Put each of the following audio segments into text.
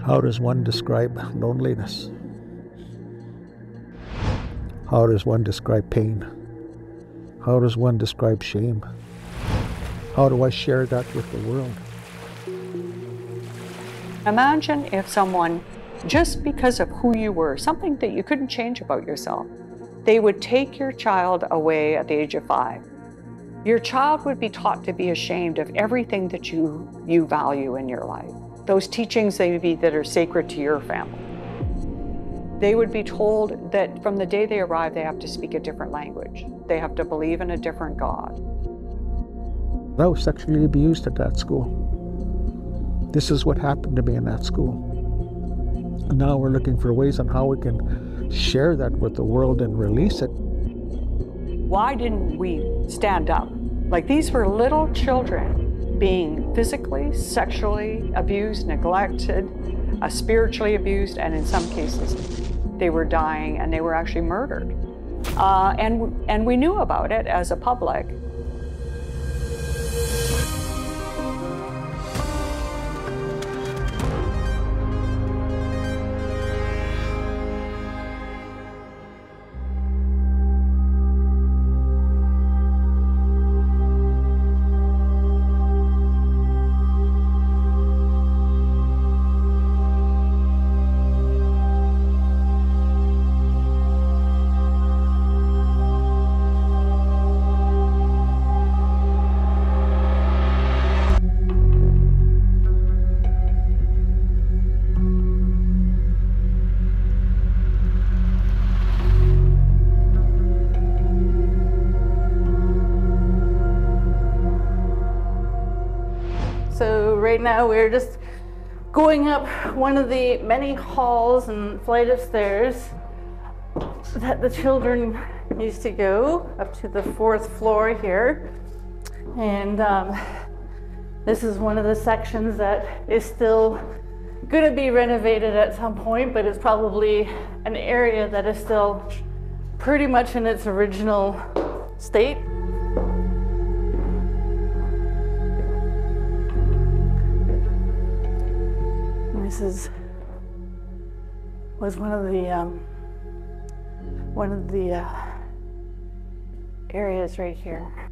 How does one describe loneliness? How does one describe pain? How does one describe shame? How do I share that with the world? Imagine if someone, just because of who you were, something that you couldn't change about yourself, they would take your child away at the age of 5. Your child would be taught to be ashamed of everything that you value in your life. Those teachings maybe that are sacred to your family. They would be told that from the day they arrive, they have to speak a different language. They have to believe in a different God. I was sexually abused at that school. This is what happened to me in that school. And now we're looking for ways on how we can share that with the world and release it. Why didn't we stand up? Like, these were little children being physically, sexually abused, neglected, spiritually abused, and in some cases, they were dying and they were actually murdered. And we knew about it as a public. So right now we're just going up one of the many halls and flight of stairs that the children used to go up to the 4th floor here. And this is one of the sections that is still going to be renovated at some point, but it's probably an area that is still pretty much in its original state. This was one of the areas right here.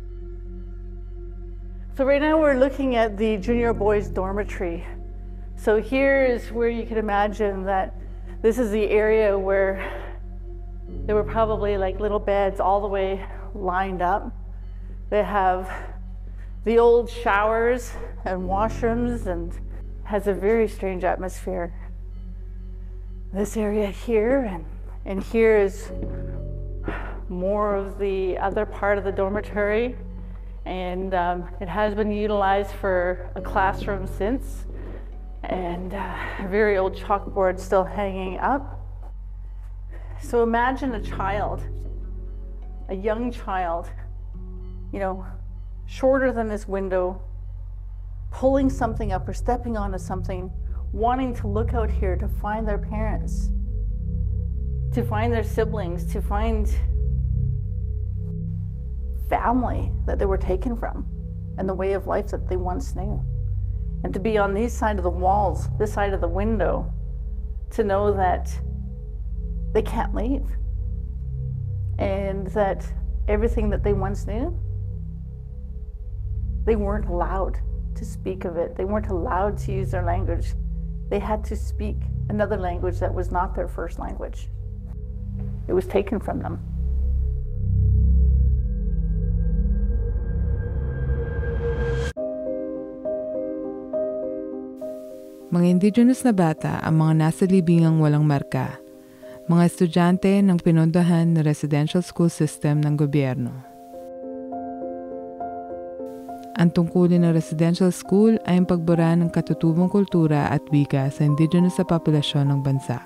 So right now we're looking at the junior boys dormitory. So here is where you can imagine that this is the area where there were probably like little beds all the way lined up. They have the old showers and washrooms, and has a very strange atmosphere. This area here and here is more of the other part of the dormitory, and it has been utilized for a classroom since, and a very old chalkboard still hanging up. So imagine a child, a young child, you know, shorter than this window, pulling something up or stepping onto something, wanting to look out here to find their parents, to find their siblings, to find family that they were taken from and the way of life that they once knew. And to be on these side of the walls, this side of the window, to know that they can't leave and that everything that they once knew, they weren't allowed to speak of it. They weren't allowed to use their language. They had to speak another language that was not their first language. It was taken from them. Mga indigenous na bata ang mga nasa libingang walang marka, mga estudyante ng pinondohan na residential school system ng gobyerno. Ang tungkulin ng residential school ay ang pagbura ng katutubong kultura at wika sa indigenous na populasyon ng bansa.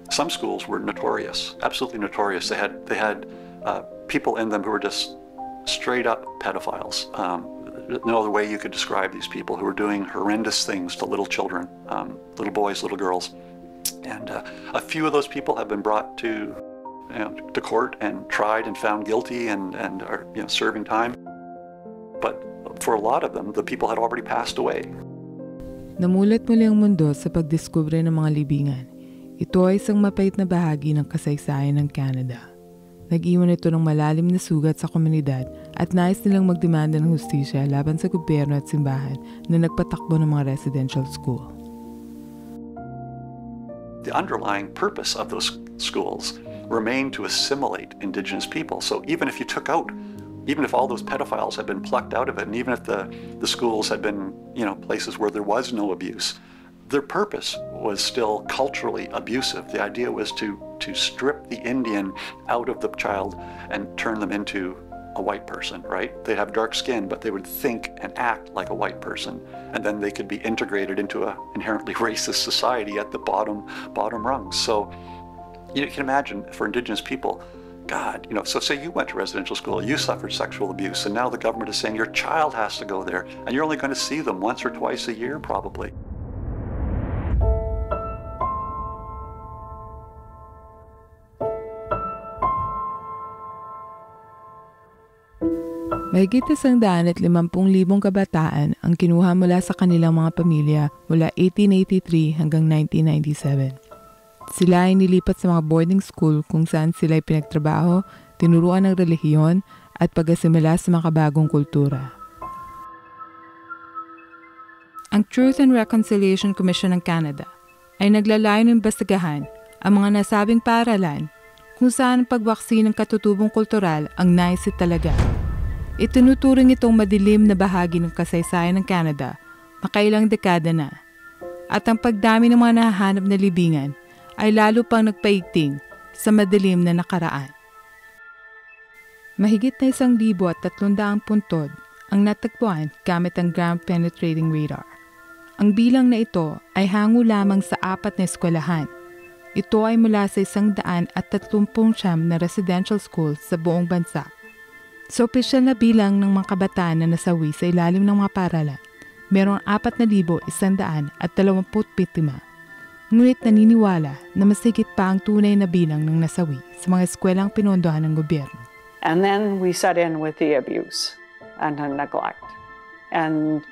Some schools were notorious, absolutely notorious. They had people in them who were just straight up pedophiles. No other way you could describe these people who were doing horrendous things to little children, little boys, little girls. And a few of those people have been brought to court and tried and found guilty and are serving time. But for a lot of them, the people had already passed away. Namulat muli ang mundo sa pagdiskubre ng mga libingan. Ito ay isang mapait na bahagi ng kasaysayan ng Canada. Nag-iwan ito ng malalim na sugat sa komunidad at nais nilang magdemanda ng hustisya laban sa gobyerno at simbahan na nagpatakbo ng mga residential school. The underlying purpose of those schools remained to assimilate Indigenous people. So even if all those pedophiles had been plucked out of it, and even if the schools had been, places where there was no abuse, their purpose was still culturally abusive. The idea was to strip the Indian out of the child and turn them into a white person, right? They'd have dark skin, but they would think and act like a white person, and then they could be integrated into an inherently racist society at the bottom rungs. So you can imagine for Indigenous people, God, so say you went to residential school, you suffered sexual abuse, and now the government is saying your child has to go there, and you're only going to see them once or twice a year, probably. Mahigit 150,000 kabataan ang kinuha mula sa kanilang mga pamilya mula 1883 hanggang 1997. Sila ay nilipat sa mga boarding school kung saan sila ay pinagtrabaho, tinuruan ng relihiyon at pag-asimila sa mga bagong kultura. Ang Truth and Reconciliation Commission ng Canada ay naglalayon ng imbestigahan ang mga nasabing paaralan kung saan ang pagwaksi ng katutubong kultural ang naisit talaga. Itinuturing itong madilim na bahagi ng kasaysayan ng Canada makailang dekada na. At ang pagdami ng mga nahahanap na libingan ay lalo pang nagpaigting sa madilim na nakaraan. Mahigit na 1,300 puntod ang natagpuan gamit ang ground-penetrating radar. Ang bilang na ito ay hango lamang sa 4 na eskwelahan. Ito ay mula sa 139 na residential schools sa buong bansa. Sa opisyal na bilang ng mga kabataan na nasawi sa ilalim ng mga paaralan, mayroong 4,125. Ngunit naniniwala na mas higit pa ang tunay na bilang ng nasawi sa mga eskwelang pinondohan ng gobyerno. And then we set in with the abuse and the neglect. And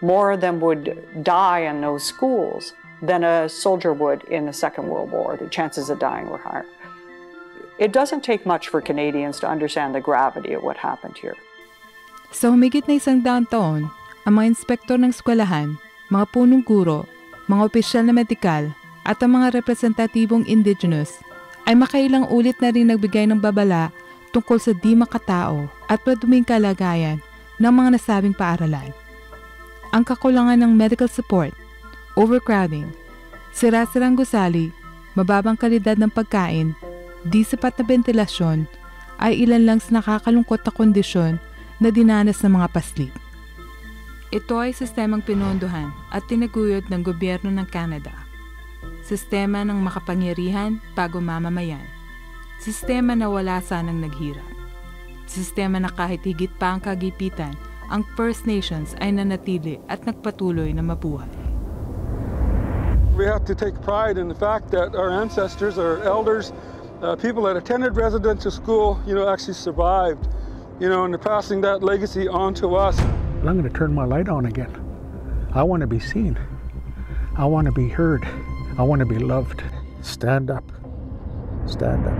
more of them would die in those schools than a soldier would in the Second World War. The chances of dying were higher. It doesn't take much for Canadians to understand the gravity of what happened here. Sa humigit na 100 taon, ang mga inspektor ng eskwelahan, mga punong guro, mga opisyal na medikal, at ang mga representatibong indigenous ay makailang ulit na rin nagbigay ng babala tungkol sa di makatao at maduming kalagayan ng mga nasabing paaralan. Ang kakulangan ng medical support, overcrowding, sira-sirang gusali, mababang kalidad ng pagkain, di sapat na ventilasyon ay ilan lang sa nakakalungkot na kondisyon na dinanas ng mga paslit. Ito ay sistemang pinondohan at tinaguyod ng gobyerno ng Canada. Sistema ng makapangyarihan bago mamamayan. Sistema na wala sanang naghirap. Sistema na kahit higit pa ang kagipitan, ang First Nations ay nanatili at nagpatuloy na mabuhay. We have to take pride in the fact that our ancestors, our elders, people that attended residential school, actually survived, and they're passing that legacy on to us. I'm going to turn my light on again. I want to be seen. I want to be heard. I want to be loved. Stand up. Stand up.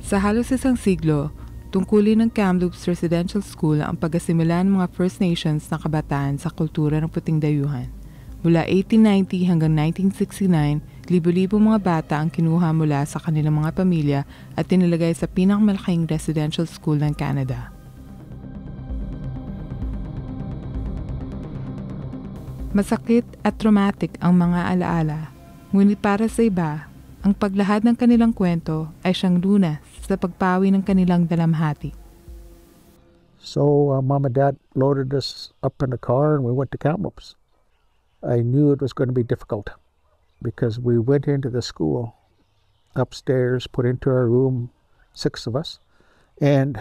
Sa halos 1 siglo, tungkulin ng Kamloops Residential School ang pag-asimila ng mga First Nations na kabataan sa kultura ng puting dayuhan. Mula 1890 hanggang 1969, libo-libong mga bata ang kinuha mula sa kanilang mga pamilya at tinilagay sa pinakamalaking residential school ng Canada. Masakit at traumatic ang mga alaala, ngunit para sa iba, ang paglahad ng kanilang kwento ay siyang lunas sa pagpawi ng kanilang dalamhati. So Mom and Dad loaded us up in the car and we went to Kamloops. I knew it was going to be difficult because we went into the school upstairs, put into our room, 6 of us. And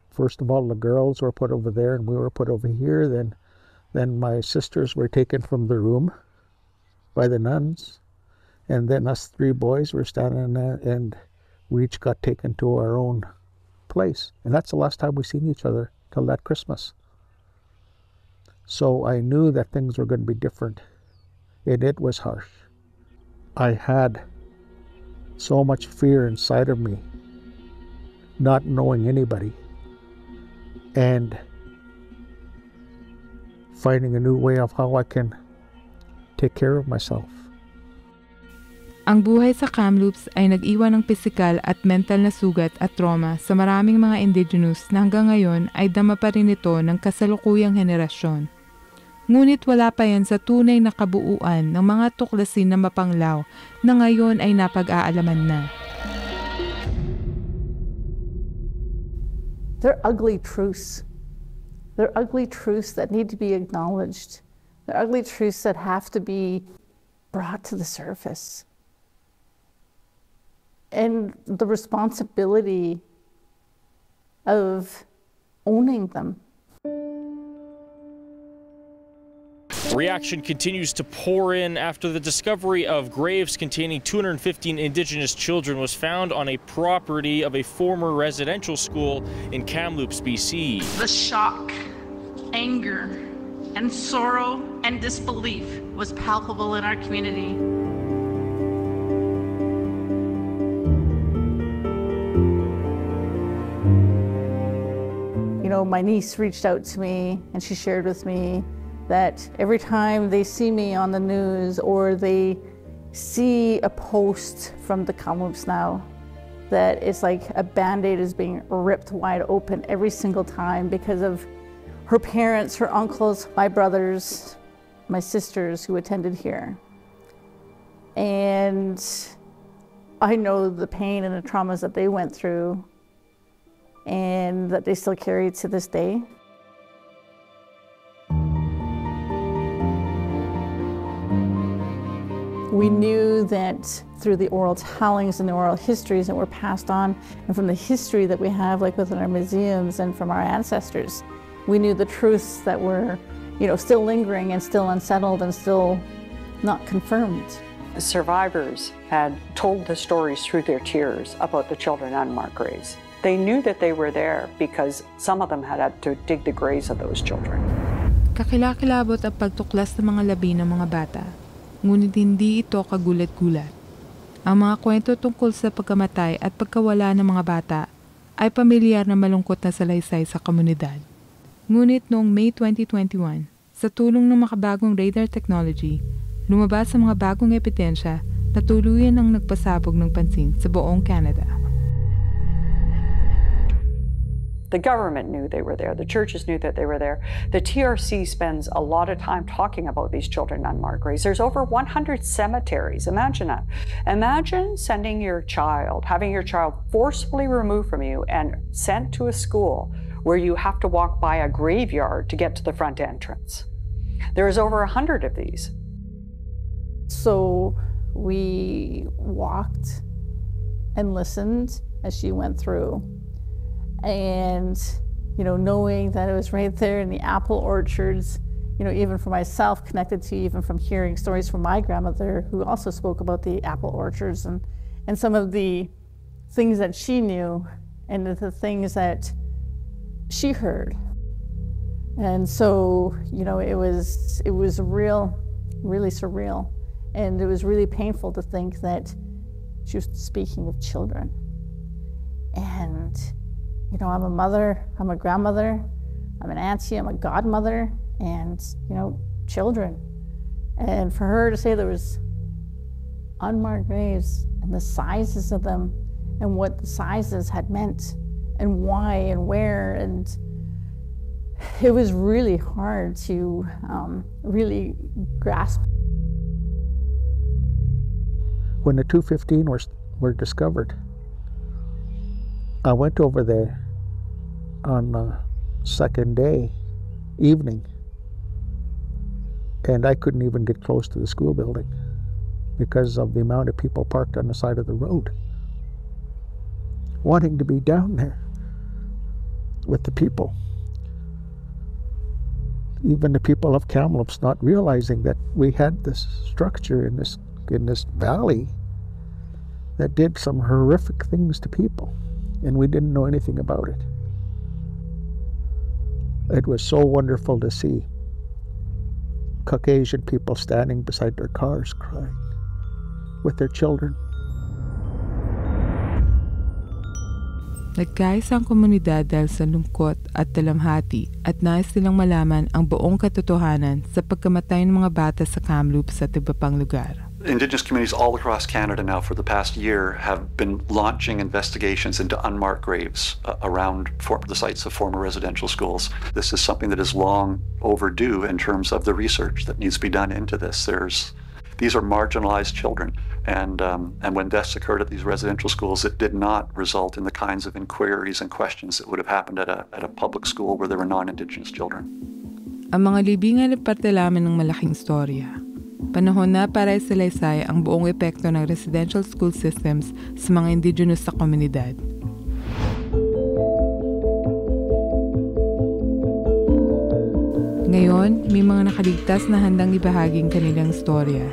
first of all, the girls were put over there and we were put over here. Then my sisters were taken from the room by the nuns. And then us three boys were standing there, and we each got taken to our own place. And that's the last time we seen each other till that Christmas. So I knew that things were going to be different, and it was harsh. I had so much fear inside of me, not knowing anybody, and finding a new way of how I can take care of myself. Ang buhay sa Kamloops ay nag-iwan ng pisikal at mental na sugat at trauma sa maraming mga indigenous na hanggang ngayon ay dama pa rin ito ng kasalukuyang henerasyon. Ngunit wala pa yan sa tunay na kabuuan ng mga tuklasin na mapanglaw na ngayon ay napag-aalaman na. They're ugly truths. They're ugly truths that need to be acknowledged. They're ugly truths that have to be brought to the surface. And the responsibility of owning them. Reaction continues to pour in after the discovery of graves containing 215 Indigenous children was found on a property of a former residential school in Kamloops, BC. The shock, anger, and sorrow and disbelief was palpable in our community. You know, my niece reached out to me and she shared with me that every time they see me on the news or they see a post from the Kamloops Now, that it's like a Band-Aid is being ripped wide open every single time because of her parents, her uncles, my brothers, my sisters who attended here. And I know the pain and the traumas that they went through and that they still carry to this day. We knew that through the oral tellings and the oral histories that were passed on, and from the history that we have, like within our museums and from our ancestors, we knew the truths that were, still lingering and still unsettled and still not confirmed. Survivors had told the stories through their tears about the children unmarked graves. They knew that they were there because some of them had to dig the graves of those children. Kakilakilabot ang pagtuklas ng mga labi ng mga bata, ngunit hindi ito kagulat-gulat. Ang mga kwento tungkol sa pagkamatay at pagkawala ng mga bata ay pamilyar na malungkot na salaysay sa komunidad. Ngunit noong May 2021, sa tulong ng makabagong radar technology, lumabas ang mga bagong ebidensya na tuluyan ang nagpasabog ng pansin sa buong Canada. The government knew they were there. The churches knew that they were there. The TRC spends a lot of time talking about these children unmarked graves. There's over 100 cemeteries. Imagine that. Imagine sending your child, having your child forcefully removed from you and sent to a school where you have to walk by a graveyard to get to the front entrance. There's over 100 of these. So we walked and listened as she went through. And, knowing that it was right there in the apple orchards, even for myself, connected to even from hearing stories from my grandmother, who also spoke about the apple orchards and some of the things that she knew and the things that she heard. And so, it was really surreal. And it was really painful to think that she was speaking of children. And I'm a mother, I'm a grandmother, I'm an auntie, I'm a godmother, and, children. And for her to say there was unmarked graves and the sizes of them and what the sizes had meant and why and where, and it was really hard to really grasp. When the 215 were discovered, I went over there on the second day, evening, and I couldn't even get close to the school building because of the amount of people parked on the side of the road, wanting to be down there with the people. even the people of Kamloops not realizing that we had this structure in this valley that did some horrific things to people, and we didn't know anything about it. It was so wonderful to see Caucasian people standing beside their cars crying with their children. Nagkaisa ang komunidad dahil sa lungkot at dalamhati at nais nilang malaman ang buong katotohanan sa pagkamatay ng mga bata sa Kamloops at iba pang lugar. Indigenous communities all across Canada now for the past year have been launching investigations into unmarked graves around the sites of former residential schools. This is something that is long overdue in terms of the research that needs to be done into this. These are marginalized children, and when deaths occurred at these residential schools, it did not result in the kinds of inquiries and questions that would have happened at a public school where there were non-Indigenous children. Ang mga libingan ay parte lamang ng malaking istorya. Panahon na para isalaysay ang buong epekto ng residential school systems sa mga Indigenous sa komunidad. Ngayon, may mga nakaligtas na handang ibahaging kanilang istorya,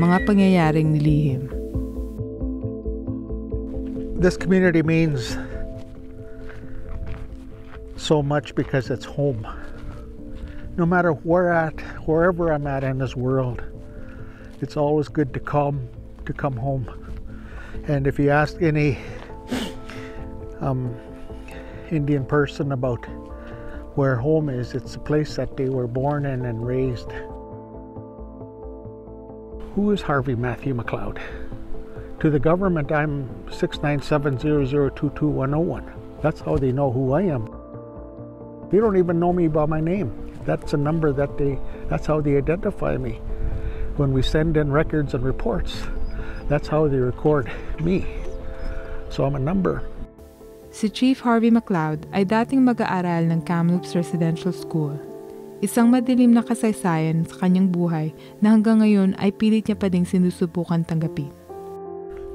mga pangyayaring nilihim. This community means so much because it's home. No matter wherever I'm at in this world, it's always good to come home. And if you ask any Indian person about where home is, it's a place that they were born in and raised. Who is Harvey Matthew McLeod? To the government, I'm 6970022-101. That's how they know who I am. They don't even know me by my name. That's a number that's how they identify me. When we send in records and reports, that's how they record me. So I'm a number. Si Chief Harvey McLeod ay dating mag-aaral ng Kamloops Residential School. Isang madilim na kasaysayan sa kanyang buhay na hanggang ngayon ay pilit niya pa ding sinusubukan tanggapin.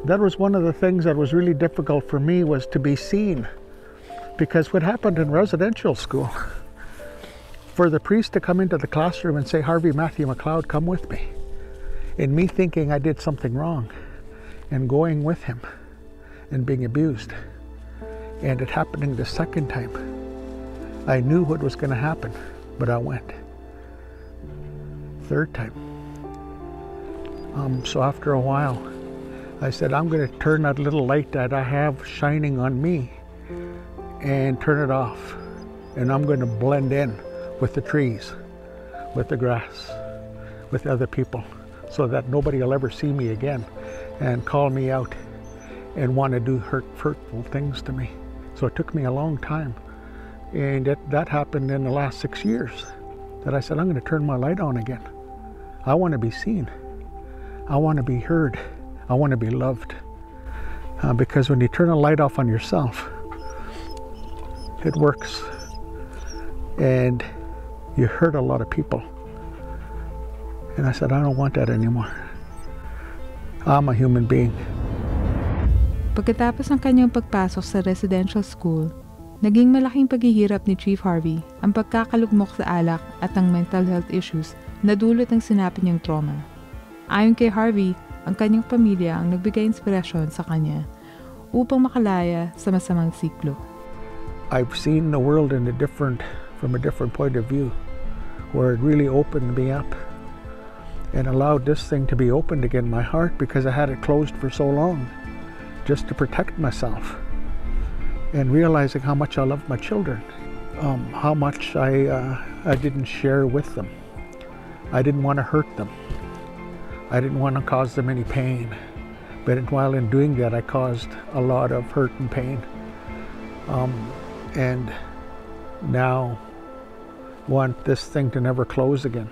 That was one of the things that was really difficult for me, was to be seen. Because what happened in residential school, for the priest to come into the classroom and say, Harvey Matthew McLeod, come with me. And me thinking I did something wrong and going with him and being abused. And it happening the second time. I knew what was going to happen, but I went. Third time. So after a while, I said, I'm going to turn that little light that I have shining on me and turn it off. And I'm going to blend in with the trees, with the grass, with other people, so that nobody will ever see me again and call me out and want to do hurtful things to me. So it took me a long time. And that happened in the last 6 years, that I said, I'm going to turn my light on again. I want to be seen. I want to be heard. I want to be loved. Because when you turn a light off on yourself, it works. And you hurt a lot of people. And I said, I don't want that anymore. I'm a human being. Pagkatapos ng kanyang pagpasok sa residential school, naging malaking paghihirap ni Chief Harvey ang pagkakalugmok sa alak at ang mental health issues na dulot ng sinapi niyang trauma. Ayon kay Harvey, ang kanyang pamilya ang nagbigay inspirasyon sa kanya upang makalaya sa masamang siklo. I've seen the world from a different point of view, where it really opened me up and allowed this thing to be opened again, my heart, because I had it closed for so long. Just to protect myself, and realizing how much I love my children, how much I didn't share with them. I didn't want to hurt them. I didn't want to cause them any pain. But while in doing that, I caused a lot of hurt and pain. And now want this thing to never close again,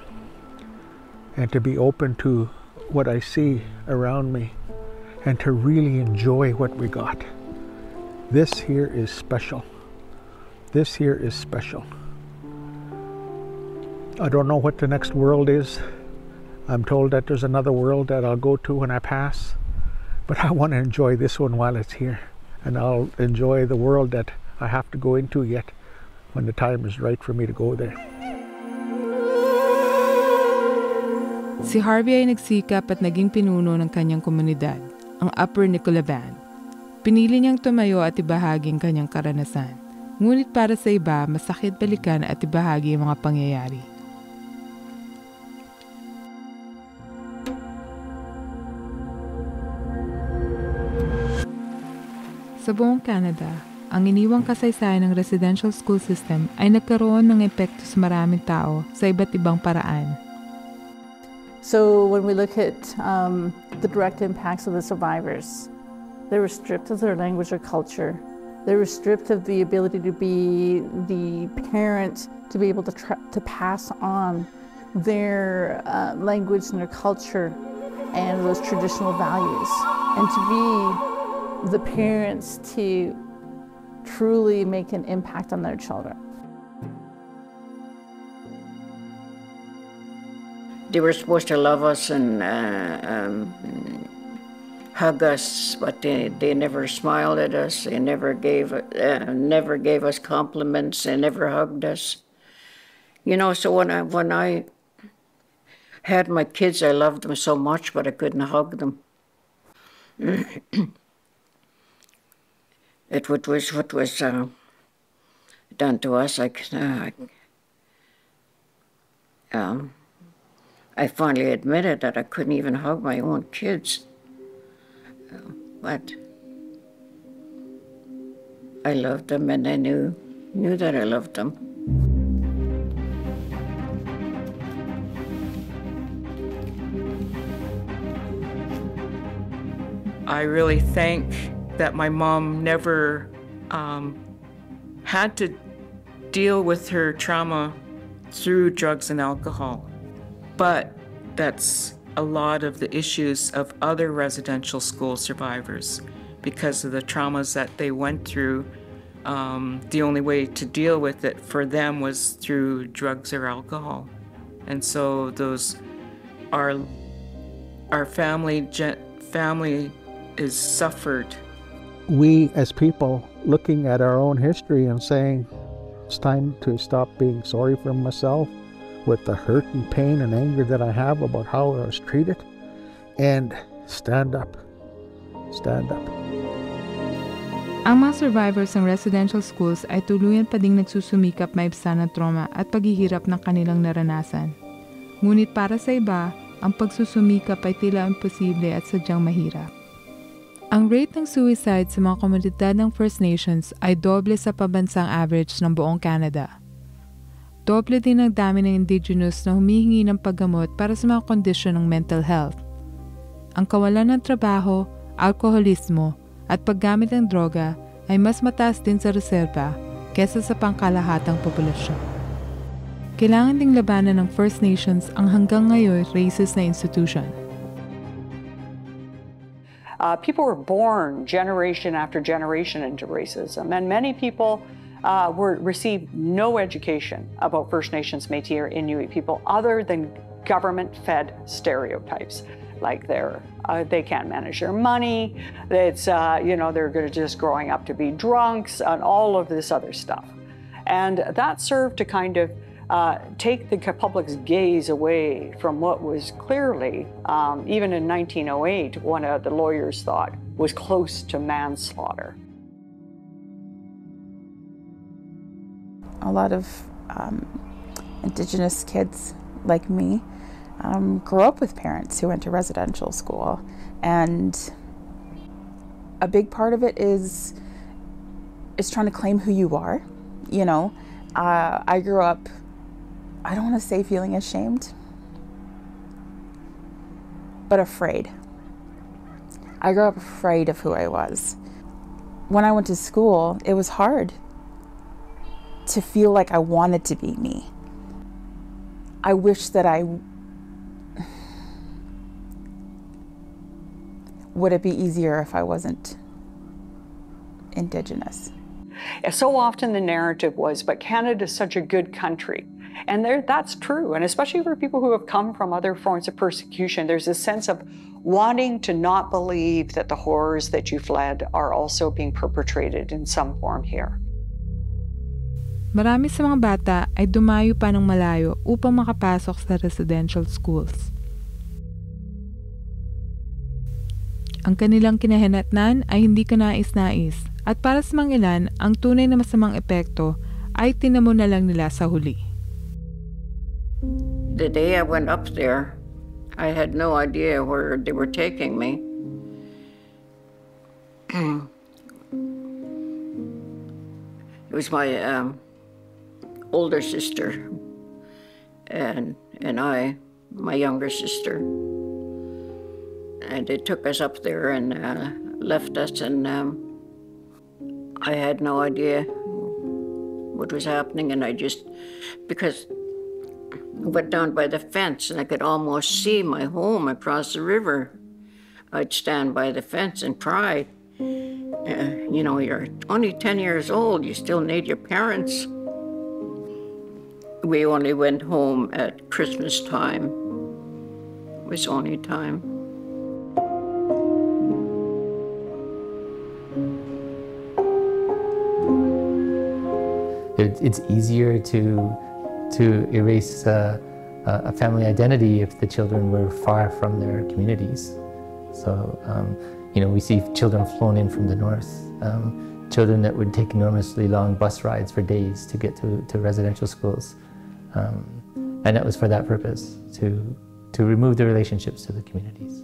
and to be open to what I see around me, and to really enjoy what we got. This here is special. This here is special. I don't know what the next world is. I'm told that there's another world that I'll go to when I pass. But I want to enjoy this one while it's here. And I'll enjoy the world that I have to go into yet, when the time is right for me to go there. Si Harvey ay nagsikap at naging pinuno ng kanyang komunidad, ang Upper Nicolaban. Pinili niyang tumayo at ibahagi ang kanyang karanasan. Ngunit para sa iba, masakit balikan at ibahagi ang mga pangyayari. Sa buong Canada, ang iniwang kasaysayan ng residential school system ay nagkaroon ng epekto sa maraming tao sa iba't ibang paraan. So when we look at the direct impacts of the survivors, they were stripped of their language or culture. They were stripped of the ability to be the parent, to be able to pass on their language and their culture and those traditional values, and to be the parents to truly make an impact on their children. They were supposed to love us and hug us, but they never smiled at us. They never gave us compliments. They never hugged us. You know, so when I had my kids, I loved them so much, but I couldn't hug them. What was done to us, I finally admitted that I couldn't even hug my own kids. But I loved them, and I knew that I loved them. I really thank that my mom never had to deal with her trauma through drugs and alcohol. But that's a lot of the issues of other residential school survivors. Because of the traumas that they went through, the only way to deal with it for them was through drugs or alcohol. And so those our family is suffered. We as people looking at our own history and saying, it's time to stop being sorry for myself with the hurt and pain and anger that I have about how I was treated, and stand up. Stand up. Ang mga survivors ng residential schools ay tuluyan pa ding nagsusumikap maibsan ang trauma at paghihirap ng kanilang naranasan. Ngunit para sa iba, ang pagsusumikap ay tila imposible at sadyang mahirap. Ang rate ng suicide sa mga komunidad ng First Nations ay doble sa pambansang average ng buong Canada. Doble din ang dami ng indigenous na humihingi ng paggamot para sa mga kondisyon ng mental health. Ang kawalan ng trabaho, alkoholismo, at paggamit ng droga ay mas mataas din sa reserba kesa sa pangkalahatang populasyon. Kailangan ding labanan ng First Nations ang hanggang ngayon racist na institution. People were born generation after generation into racism, and many people received no education about First Nations, Métis, or Inuit people other than government-fed stereotypes, like they can't manage their money, it's they're just growing up to be drunks, and all of this other stuff, and that served to kind of take the public's gaze away from what was clearly, even in 1908, one of the lawyers thought was close to manslaughter. A lot of Indigenous kids like me grew up with parents who went to residential school, and a big part of it is trying to claim who you are. You know, I grew up, I don't want to say feeling ashamed, but afraid. I grew up afraid of who I was. When I went to school, it was hard to feel like I wanted to be me. I wish that would it be easier if I wasn't Indigenous? So often the narrative was, but Canada's such a good country. And that's true, and especially for people who have come from other forms of persecution, there's a sense of wanting to not believe that the horrors that you fled are also being perpetrated in some form here. Marami sa mga bata ay dumayo pa ng malayo upang makapasok sa residential schools. Ang kanilang kinahinatnan ay hindi kanais-nais at para sa mga ilan, ang tunay na masamang epekto ay tinamo na lang nila sa huli. The day I went up there, I had no idea where they were taking me. It was my older sister and I, my younger sister. And they took us up there and left us, and I had no idea what was happening, and I just, because I went down by the fence and I could almost see my home across the river. I'd stand by the fence and cry. You know, you're only 10 years old, you still need your parents. We only went home at Christmas time. It was only time. It's easier to erase a family identity if the children were far from their communities. So, you know, we see children flown in from the north, children that would take enormously long bus rides for days to get to residential schools. And that was for that purpose, to remove the relationships to the communities.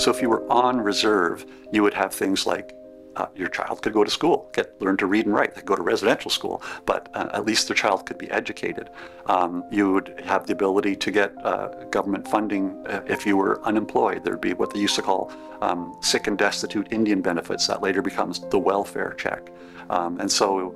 So if you were on reserve, you would have things like your child could go to school, learn to read and write, they could go to residential school, but at least their child could be educated. You would have the ability to get government funding if you were unemployed. There'd be what they used to call sick and destitute Indian benefits. That later becomes the welfare check. And so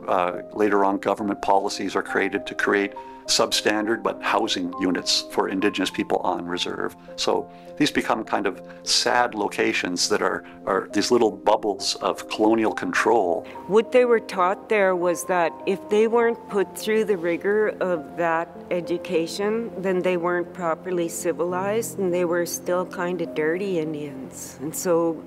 later on, government policies are created to create substandard but housing units for Indigenous people on reserve. So these become kind of sad locations that are these little bubbles of colonial control. What they were taught there was that if they weren't put through the rigor of that education, then they weren't properly civilized and they were still kind of dirty Indians. And so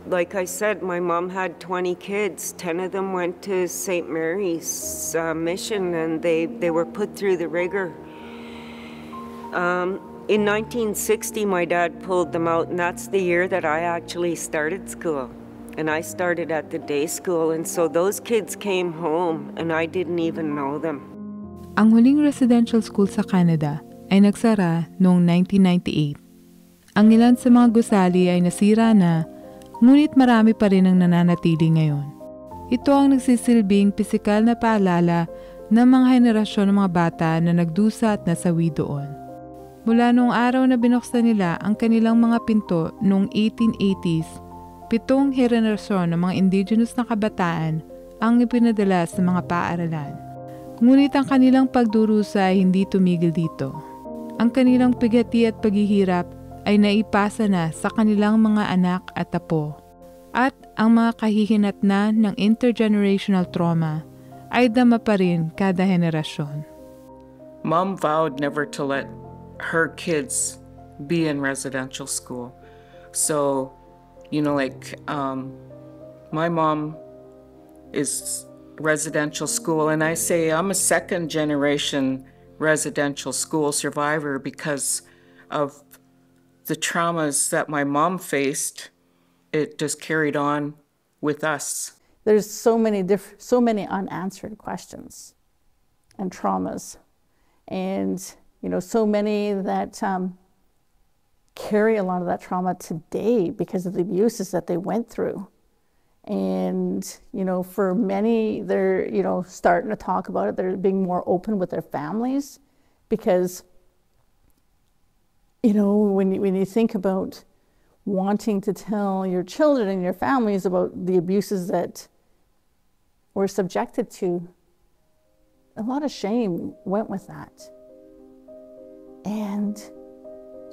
like I said, my mom had 20 kids. 10 of them went to St. Mary's mission, and they were put through the rigor. In 1960, my dad pulled them out, and that's the year that I actually started school. And I started at the day school, and so those kids came home, and I didn't even know them. Ang huling residential school sa Canada ay nagsara noong 1998. Ang ilan sa mga gusali ay nasira na, ngunit marami pa rin ang nananatili ngayon. Ito ang nagsisilbing pisikal na paalala ng mga henerasyon ng mga bata na nagdusa at nasawi doon. Mula noong araw na binuksan nila ang kanilang mga pinto noong 1880s, 7 henerasyon ng mga indigenous na kabataan ang ipinadala sa mga paaralan. Ngunit ang kanilang pagdurusa ay hindi tumigil dito. Ang kanilang pigati at paghihirap ay naipasa na sa kanilang mga anak at apo. At ang mga kahihinatnan ng intergenerational trauma ay dama pa rin kada henerasyon. Mom vowed never to let her kids be in residential school. So, you know, like, my mom is residential school, and I say I'm a second generation residential school survivor because of the traumas that my mom faced. It just carried on with us. There's so many unanswered questions and traumas, and you know, so many that carry a lot of that trauma today because of the abuses that they went through. And you know, for many, they're starting to talk about it. They're being more open with their families because, you know, when you think about wanting to tell your children and your families about the abuses that we're subjected to, a lot of shame went with that. And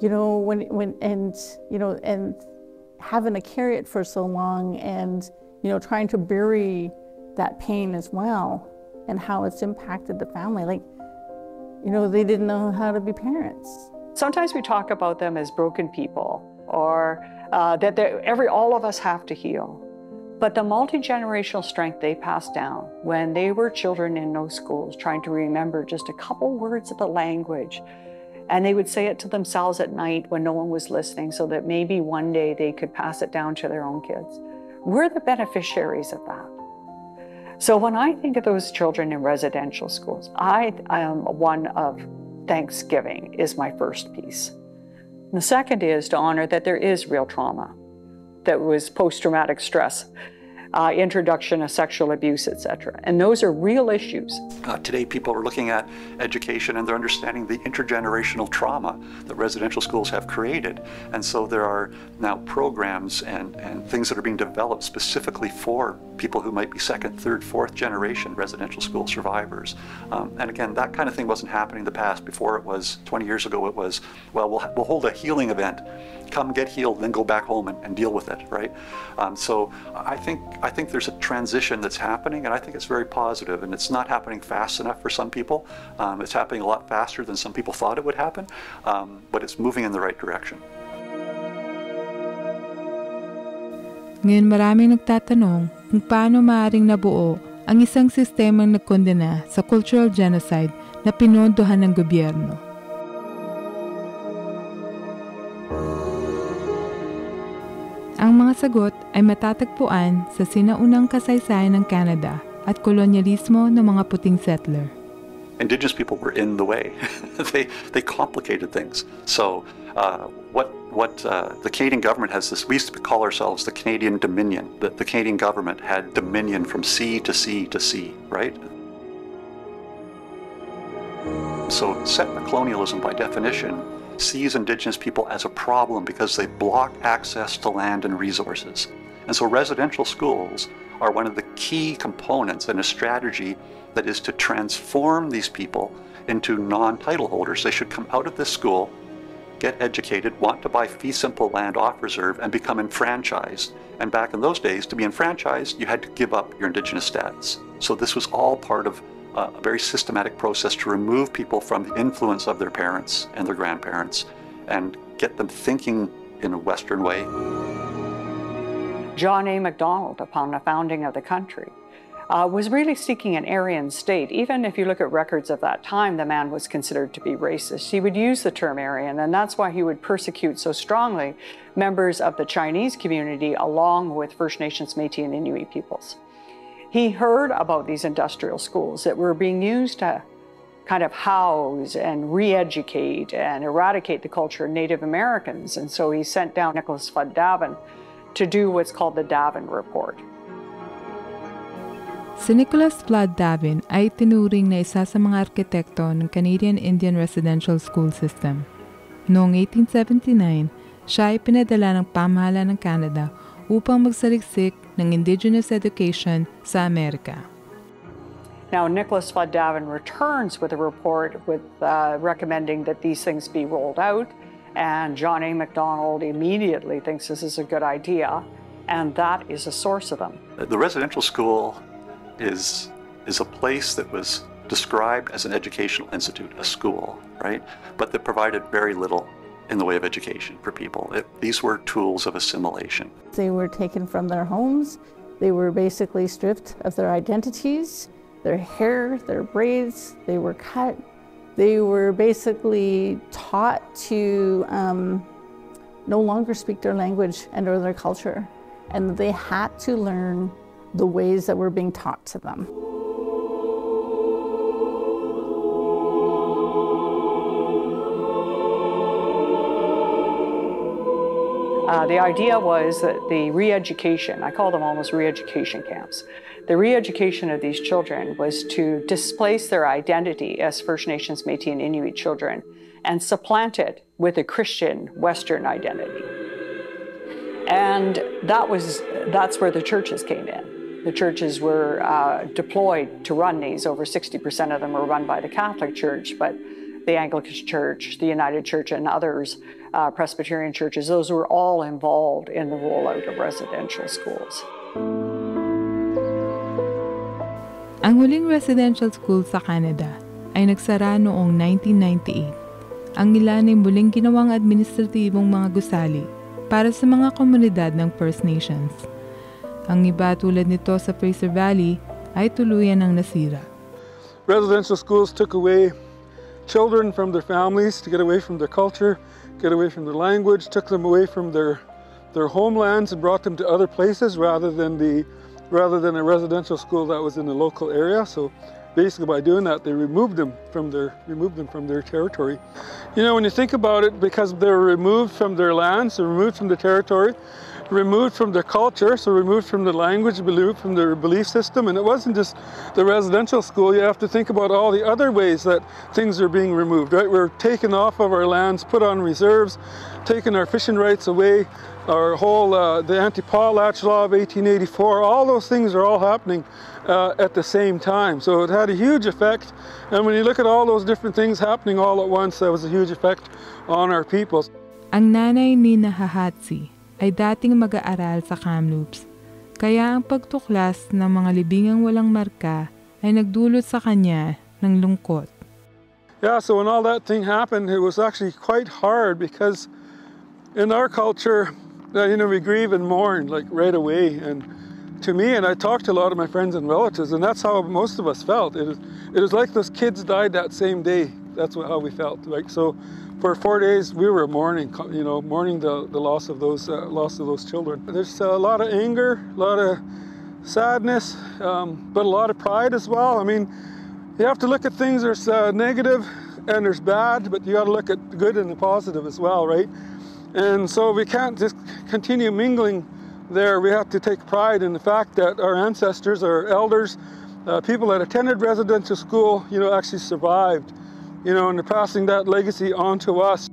you know, and having to carry it for so long, and you know, trying to bury that pain as well, and how it's impacted the family. Like, you know, they didn't know how to be parents. Sometimes we talk about them as broken people, or that all of us have to heal. But the multi-generational strength they passed down when they were children in those schools, trying to remember just a couple words of the language, and they would say it to themselves at night when no one was listening so that maybe one day they could pass it down to their own kids. We're the beneficiaries of that. So when I think of those children in residential schools, I am one of Thanksgiving is my first piece. And the second is to honor that there is real trauma, that was post-traumatic stress, introduction of sexual abuse, etc. And those are real issues. Today, people are looking at education and they're understanding the intergenerational trauma that residential schools have created. And so there are now programs and things that are being developed specifically for people who might be second, third, fourth generation residential school survivors. And again, that kind of thing wasn't happening in the past. Before it was, 20 years ago, it was, well, we'll hold a healing event, come get healed, then go back home and deal with it, right? So I think there's a transition that's happening, and I think it's very positive, and it's not happening fast enough for some people. It's happening a lot faster than some people thought it would happen, but it's moving in the right direction. Ngayon maraming nagtatanong kung paano maaaring nabuo ang isang sistemang nagkondena sa cultural genocide na pinondohan ng gobyerno. Ang mga sagot ay matatagpuan sa sinaunang kasaysayan ng Canada at kolonyalismo ng mga puting settler. Indigenous people were in the way. they complicated things. So what the Canadian government has this, we used to call ourselves the Canadian Dominion. The Canadian government had dominion from sea to sea to sea, right? So settler colonialism by definition sees Indigenous people as a problem because they block access to land and resources. And so residential schools are one of the key components in a strategy that is to transform these people into non-title holders. They should come out of this school, get educated, want to buy fee simple land off reserve, and become enfranchised. And back in those days, to be enfranchised, you had to give up your Indigenous status. So this was all part of a very systematic process to remove people from the influence of their parents and their grandparents and get them thinking in a Western way. John A. Macdonald, upon the founding of the country, was really seeking an Aryan state. Even if you look at records of that time, the man was considered to be racist. He would use the term Aryan, and that's why he would persecute so strongly members of the Chinese community along with First Nations, Métis, and Inuit peoples. He heard about these industrial schools that were being used to kind of house and re-educate and eradicate the culture of Native Americans. And so he sent down Nicholas Flood Davin to do what's called the Davin Report. Si Nicholas Flood Davin ay tinuring na isa sa mga arkitekto ng Canadian Indian Residential School System. Noong 1879, siya ay pinadala ng pamahalaan ng Canada upang magsaliksik ng Indigenous education sa Amerika. Now, Nicholas Flood Davin returns with a report with recommending that these things be rolled out, and John A. Macdonald immediately thinks this is a good idea, and that is a source of them. The residential school is a place that was described as an educational institute, a school, right? But that provided very little in the way of education for people. These were tools of assimilation. They were taken from their homes. They were basically stripped of their identities, their hair, their braids. They were cut. They were basically taught to no longer speak their language and or their culture. And they had to learn the ways that were being taught to them. The idea was that the re-education, I call them almost re-education camps, the re-education of these children was to displace their identity as First Nations, Métis, and Inuit children and supplant it with a Christian Western identity. And that's where the churches came in. The churches were deployed to run these. Over 60% of them were run by the Catholic Church, but the Anglican Church, the United Church, and others, Presbyterian churches, those were all involved in the rollout of residential schools. Ang huling residential school sa Canada ay nagsara noong 1998. Ang ilan ay muling ginawang administratibong mga gusali para sa mga komunidad ng First Nations. Ang iba tulad nito sa Fraser Valley ay tuluyan ng nasira. Residential schools took away children from their families to get away from their culture, get away from their language, took them away from their homelands and brought them to other places rather than a residential school that was in the local area. So basically by doing that, they removed them from their territory. You know, when you think about it, because they're removed from their lands, they're removed from the territory, removed from their culture, so removed from the language, removed from their belief system. And it wasn't just the residential school. You have to think about all the other ways that things are being removed, right? We're taken off of our lands, put on reserves, taking our fishing rights away, our whole, the anti-potlatch law of 1884, all those things are all happening at the same time. So it had a huge effect. And when you look at all those different things happening all at once, that was a huge effect on our people. Ang nanay ni Nahahatsi ay dating mag-aaral sa Kamloops. Kaya ang pagtuklas ng mga libingang walang marka ay nagdulot sa kanya ng lungkot. Yeah, so when all that thing happened, it was actually quite hard because in our culture, you know, we grieve and mourn like right away. And to me, and I talked to a lot of my friends and relatives, and that's how most of us felt. It was like those kids died that same day. That's how we felt. Like so. For 4 days, we were mourning, you know, mourning the loss of those children. There's a lot of anger, a lot of sadness, but a lot of pride as well. I mean, you have to look at things. There's negative and there's bad, but you got to look at the good and the positive as well, right? And so we can't just continue mingling there. We have to take pride in the fact that our ancestors, our elders, people that attended residential school, you know, actually survived. You know, and they're passing that legacy on to us.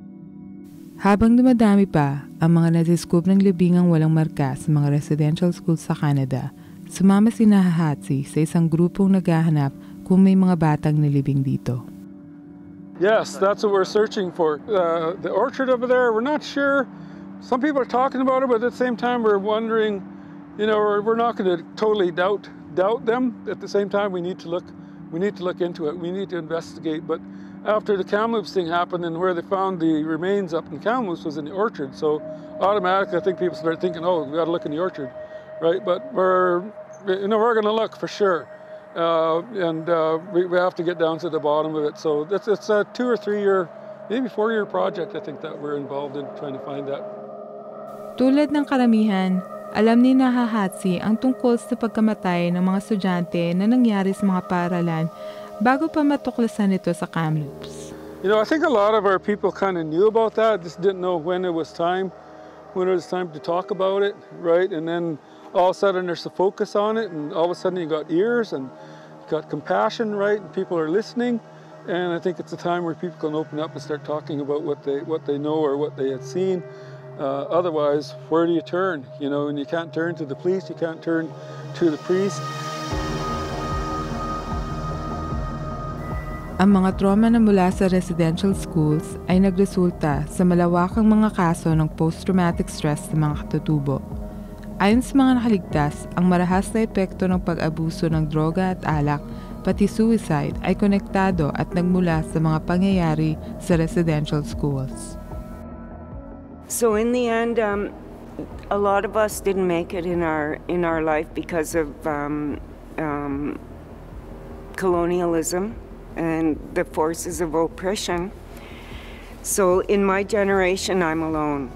Habang dumadami pa ang mga nadiskubreng libingang walang marka sa mga residential schools sa Canada, sumama si Nahahatsi sa isang grupong naghahanap kung may mga batang nilibing dito. Yes, that's what we're searching for. The orchard over there, we're not sure. Some people are talking about it, but at the same time we're wondering, you know, we're not going to totally doubt them. At the same time, we need to look into it. We need to investigate. But after the Kamloops thing happened and where they found the remains up in Kamloops was in the orchard. So automatically I think people start thinking, oh, we got to look in the orchard, right? But we're going to look for sure. We have to get down to the bottom of it. So it's a 2 or 3 year, maybe 4 year project I think that we're involved in trying to find that. Tulad ng karamihan, alam ni Nahahatsi ang tungkol sa pagkamatay ng mga estudyante na nangyari sa mga paaralan bago pa matuklasan ito sa Kamloops. You know, I think a lot of our people kind of knew about that, just didn't know when it was time to talk about it, right? And then all of a sudden there's a focus on it, and all of a sudden you got ears and you got compassion, right? And people are listening, and I think it's a time where people can open up and start talking about what they know or what they had seen. Otherwise, where do you turn? You know, and you can't turn to the police, you can't turn to the priest. Ang mga trauma na mula sa residential schools ay nagresulta sa malawakang mga kaso ng post-traumatic stress sa mga katutubo. Ayon sa mga nakaligtas, ang marahas na epekto ng pag-abuso ng droga at alak, pati suicide ay konektado at nagmula sa mga pangyayari sa residential schools. So in the end, a lot of us didn't make it in our life because of colonialism and the forces of oppression. So in my generation, I'm alone.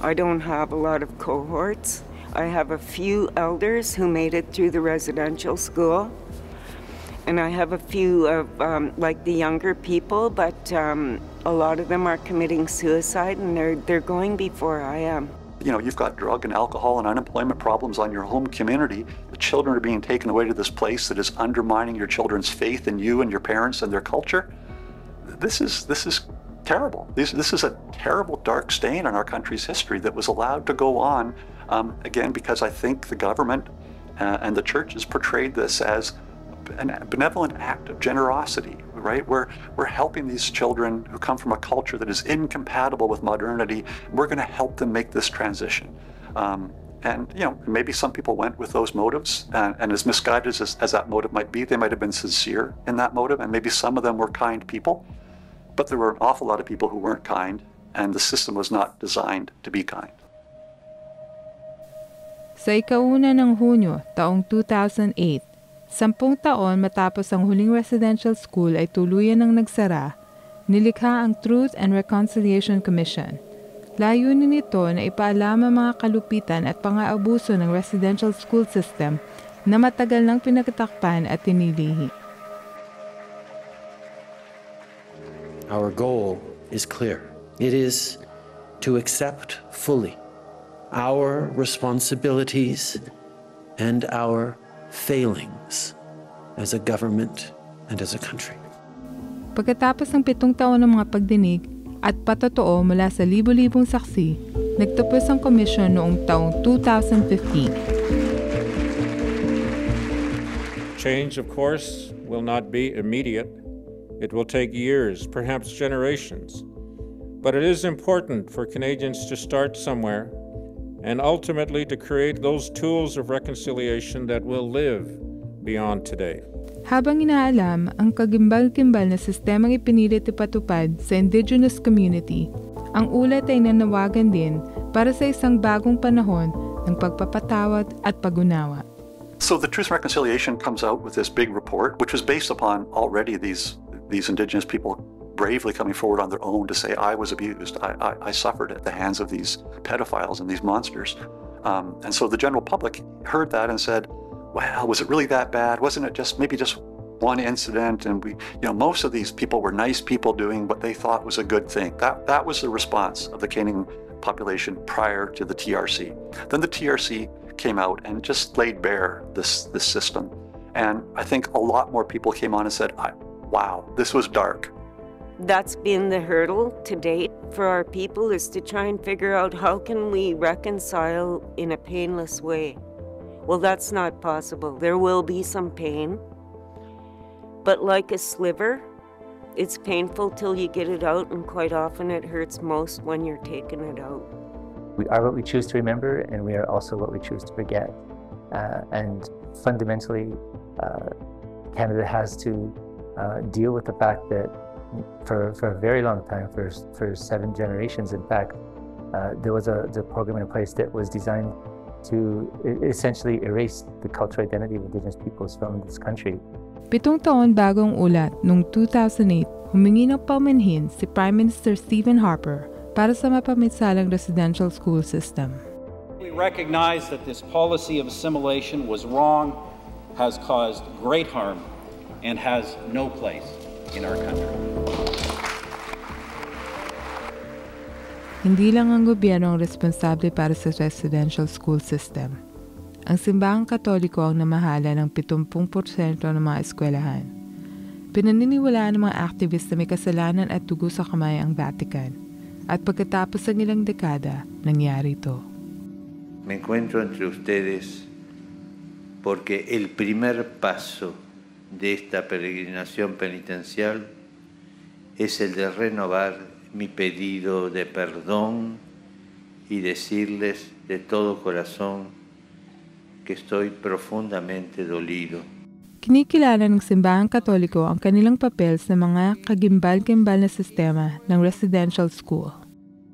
I don't have a lot of cohorts. I have a few elders who made it through the residential school. And I have a few of like the younger people, but a lot of them are committing suicide, and they're going before I am. You know, you've got drug and alcohol and unemployment problems on your home community. The children are being taken away to this place that is undermining your children's faith in you and your parents and their culture. This is terrible. This is a terrible dark stain on our country's history that was allowed to go on, again, because I think the government and the church has portrayed this as a benevolent act of generosity, right? We're helping these children who come from a culture that is incompatible with modernity. We're going to help them make this transition. And, you know, maybe some people went with those motives, and as misguided as that motive might be, they might have been sincere in that motive, and maybe some of them were kind people, but there were an awful lot of people who weren't kind, and the system was not designed to be kind. Sa ika-1 ng Hunyo taong 2008, 10 taon matapos ang huling residential school ay tuluyan ng nagsara, nilikha ang Truth and Reconciliation Commission. Layunin nito na ipaalam ang mga kalupitan at pang-aabuso ng residential school system na matagal nang pinagtakpan at tinilihi. Our goal is clear. It is to accept fully our responsibilities and our failings as a government and as a country. Pagkatapos ng 7 taon ng mga pagdinig at patotoo mula sa libo-libong saksi, nagtapos ang komisyon noong taong 2015. Change, of course, will not be immediate. It will take years, perhaps generations. But it is important for Canadians to start somewhere and ultimately to create those tools of reconciliation that will live beyond today. Habang inaalam ang kagimbal-gimbal na sistemang ipinilit ipatupad sa indigenous community, ang ulat ay nanawagan din para sa isang bagong panahon ng pagpapatawad at pag-unawa. So the Truth and Reconciliation comes out with this big report, which was based upon already these indigenous people bravely coming forward on their own to say, I was abused, I suffered at the hands of these pedophiles and these monsters. And so the general public heard that and said, well, was it really that bad? Wasn't it maybe just one incident? And most of these people were nice people doing what they thought was a good thing. That was the response of the Canadian population prior to the TRC. Then the TRC came out and just laid bare this system. And I think a lot more people came on and said, wow, this was dark. That's been the hurdle to date for our people, is to try and figure out how can we reconcile in a painless way. Well, that's not possible. There will be some pain, but like a sliver, it's painful till you get it out, and quite often it hurts most when you're taking it out. We are what we choose to remember, and we are also what we choose to forget. And fundamentally, Canada has to deal with the fact that for a very long time, for 7 generations, in fact, there was a program in place that was designed to essentially erase the cultural identity of Indigenous peoples from this country. 7 taon bago ang ulat, noong 2008, humingi ng paumanhin si Prime Minister Stephen Harper para sa mapamisalang residential school system. We recognize that this policy of assimilation was wrong, has caused great harm, and has no place in our country. Hindi lang ang gobyerno ang responsable para sa residential school system. Ang simbahang Katoliko ang namahala ng 70% ng mga eskwelahan. Pinaniniwalaan ng mga activist na may kasalanan at dugo sa kamay ang Vatican. At pagkatapos ng ilang dekada, nangyari ito. Me encuentro entre ustedes porque el primer paso de esta peregrinación penitencial es el de renovar mi pedido de perdón y decirles de todo corazón que estoy profundamente dolido. Kinikilala ng simbahang Katoliko ang kanilang papel sa mga kagimbal-gimbal na sistema ng residential school.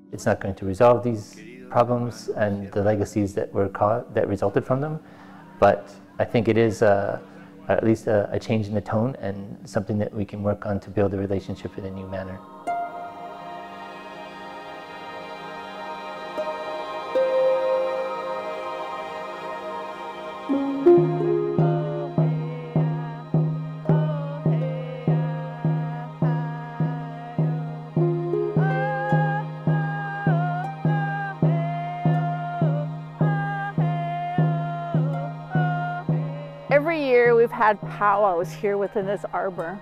It's not going to resolve these problems and the legacies that resulted from them, but I think it is at least a change in the tone and something that we can work on to build a relationship in a new manner. Every year we've had powwows here within this arbor.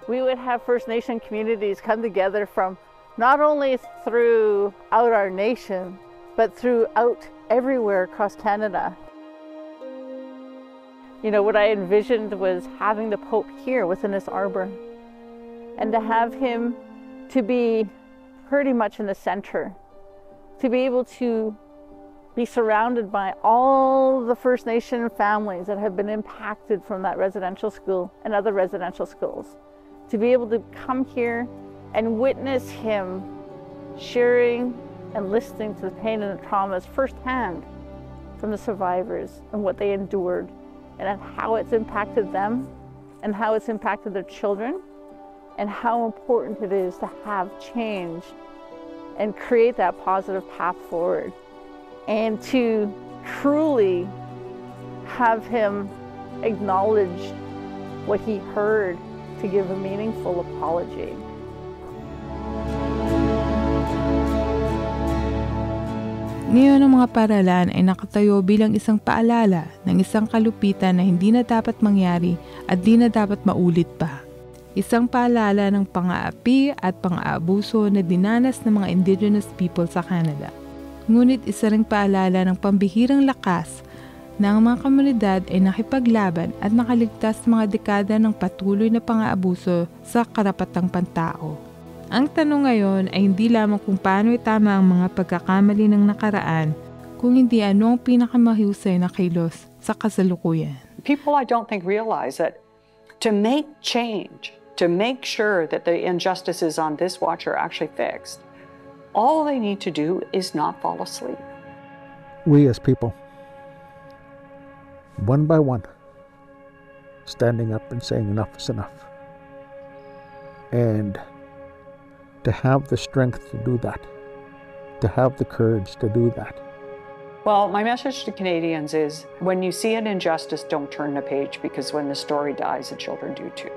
We would have First Nation communities come together from not only throughout our nation, but throughout everywhere across Canada. You know, what I envisioned was having the Pope here within this arbor, and to have him to be pretty much in the center, to be able to be surrounded by all the First Nation families that have been impacted from that residential school and other residential schools. To be able to come here and witness him sharing and listening to the pain and the traumas firsthand from the survivors and what they endured and how it's impacted them and how it's impacted their children and how important it is to have change and create that positive path forward and to truly have him acknowledge what he heard to give a meaningful apology. Ngayon ang mga paaralan ay nakatayo bilang isang paalala ng isang kalupitan na hindi na dapat mangyari at di na dapat maulit pa. Isang paalala ng pang-aapi at pang-aabuso na dinanas ng mga indigenous people sa Canada. Ngunit isa ring paalala ng pambihirang lakas na ang mga komunidad ay nakipaglaban at nakaligtas mga dekada ng patuloy na pang-aabuso sa karapatang pantao. Ang tanong ngayon ay hindi lamang kung paano itama ang mga pagkakamali ng nakaraan, kung hindi ano ang pinakamahusay na kilos sa kasalukuyan. People, I don't think, realize that to make change, to make sure that the injustices on this watch are actually fixed, all they need to do is not fall asleep. We as people, one by one, standing up and saying enough is enough. And to have the strength to do that, to have the courage to do that. Well, my message to Canadians is when you see an injustice, don't turn the page, because when the story dies, the children do too.